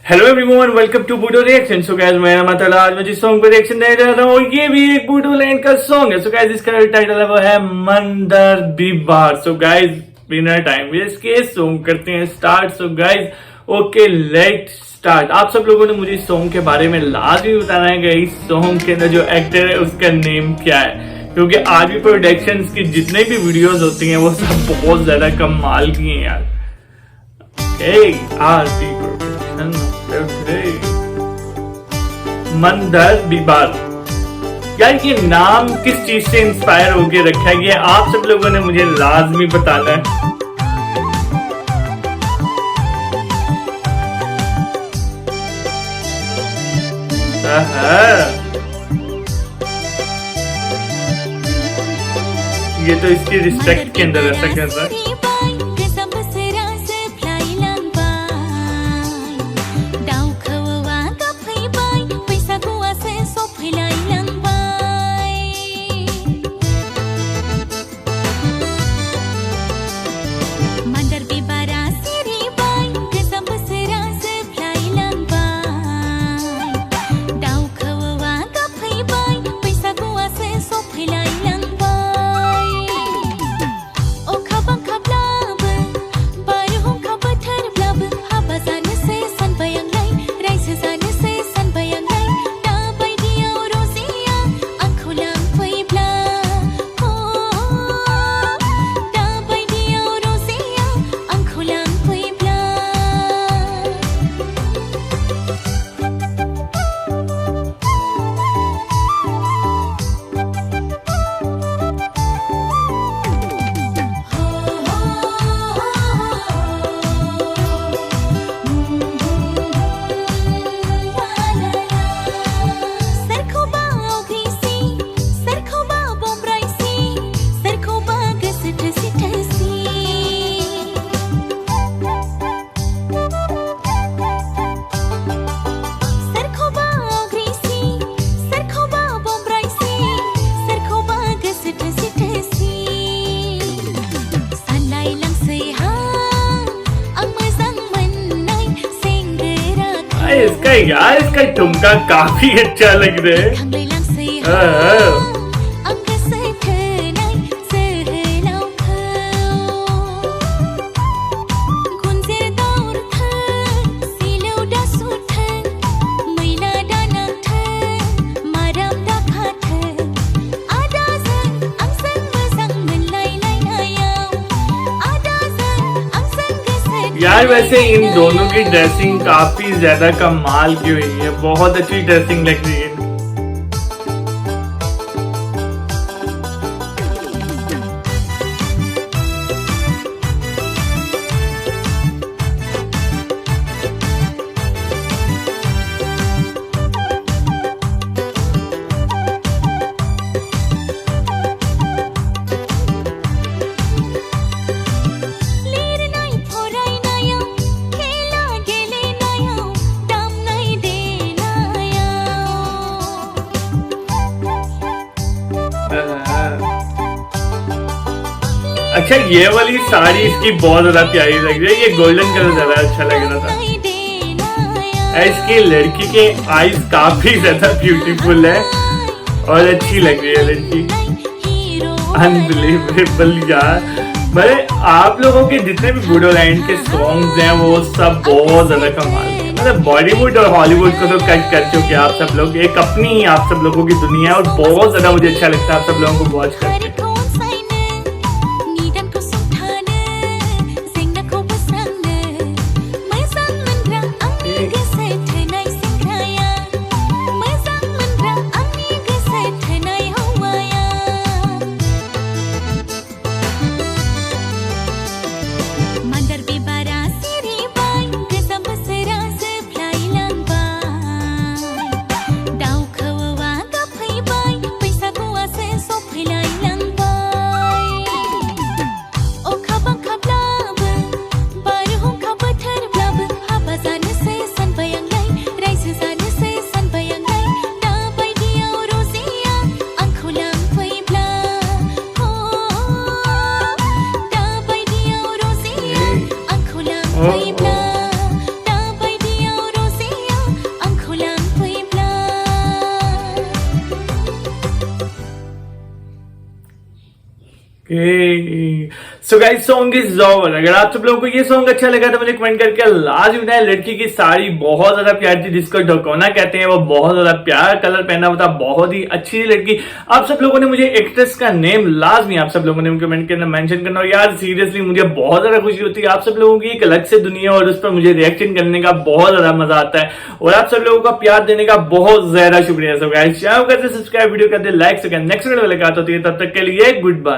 Hello everyone, welcome to बूडो reaction. So guys, मैं मतलब आज मैं जिस सॉन्ग पर रिएक्शन देने जा रहा हूँ ये भी एक बूडो लैंड का सॉन्ग है। सो गाइस, इसका टाइटल है वो है मंदर बीबार। सो गाइस, बिना टाइम वेस्ट के सॉन्ग करते हैं start. So guys, okay let start. आप सब लोगों ने मुझे इस सॉन्ग के बारे में लाजमी बताना है कि इस सॉन्ग के अंदर जो एक्टर है उसका नेम क्या है, क्योंकि आज भी प्रोडक्शन की जितने भी वीडियोस होती हैं वो सब बहुत ज्यादा कमाल की हैं यार। मंदर बीबार यार, ये नाम किस चीज से इंस्पायर होके रखा है ये आप सब लोगों ने मुझे लाजमी बताना है। ये तो इसकी रिस्पेक्ट के अंदर ऐसा कर रहा है। इसका ठुमका काफी अच्छा लग रहा है। यार वैसे इन दोनों की ड्रेसिंग काफी ज्यादा कमाल की हुई है, बहुत अच्छी ड्रेसिंग लग रही है। अच्छा, ये वाली साड़ी इसकी बहुत ज्यादा प्यारी लग रही है, ये गोल्डन कलर ज्यादा अच्छा लग रहा था। इसकी लड़की के आईज काफी ज्यादा ब्यूटीफुल है और अच्छी लग रही है लड़की। अनबिलीवेबल यार, मतलब आप लोगों के जितने भी बूडो लैंड के सॉन्ग्स हैं वो सब बहुत ज्यादा कमाल है। मतलब बॉलीवुड और हॉलीवुड को तो कट कर चुके आप सब लोग, एक अपनी आप सब लोगों की दुनिया, और बहुत ज्यादा मुझे अच्छा लगता है आप सब लोगों को वॉच करके। So guys song is over. अगर आप सब लोगों को ये सॉन्ग अच्छा लगा तो मुझे कमेंट करके लाजमी बताएं। लड़की की साड़ी बहुत ज्यादा प्यारी थी, जिसको ढकोना कहते हैं, वो बहुत ज्यादा प्यारा कलर पहना हुआ था, बहुत ही अच्छी लड़की। आप सब लोगों ने मुझे एक्ट्रेस का नेम लाजमी आप सब लोगों ने कमेंट करना, मेंशन करना। और यार सीरियसली मुझे बहुत ज्यादा खुशी होती है, आप सब लोगों की एक अलग से दुनिया और उस पर मुझे रिएक्शन करने का बहुत ज्यादा मजा आता है और आप सब लोगों का प्यार देने का बहुत ज्यादा शुक्रिया। सो गाइस चैनल को सब्सक्राइब, वीडियो करते लाइक, नेक्स्ट वीडियो में मुलाकात होती है, तब तक के लिए गुड बाय।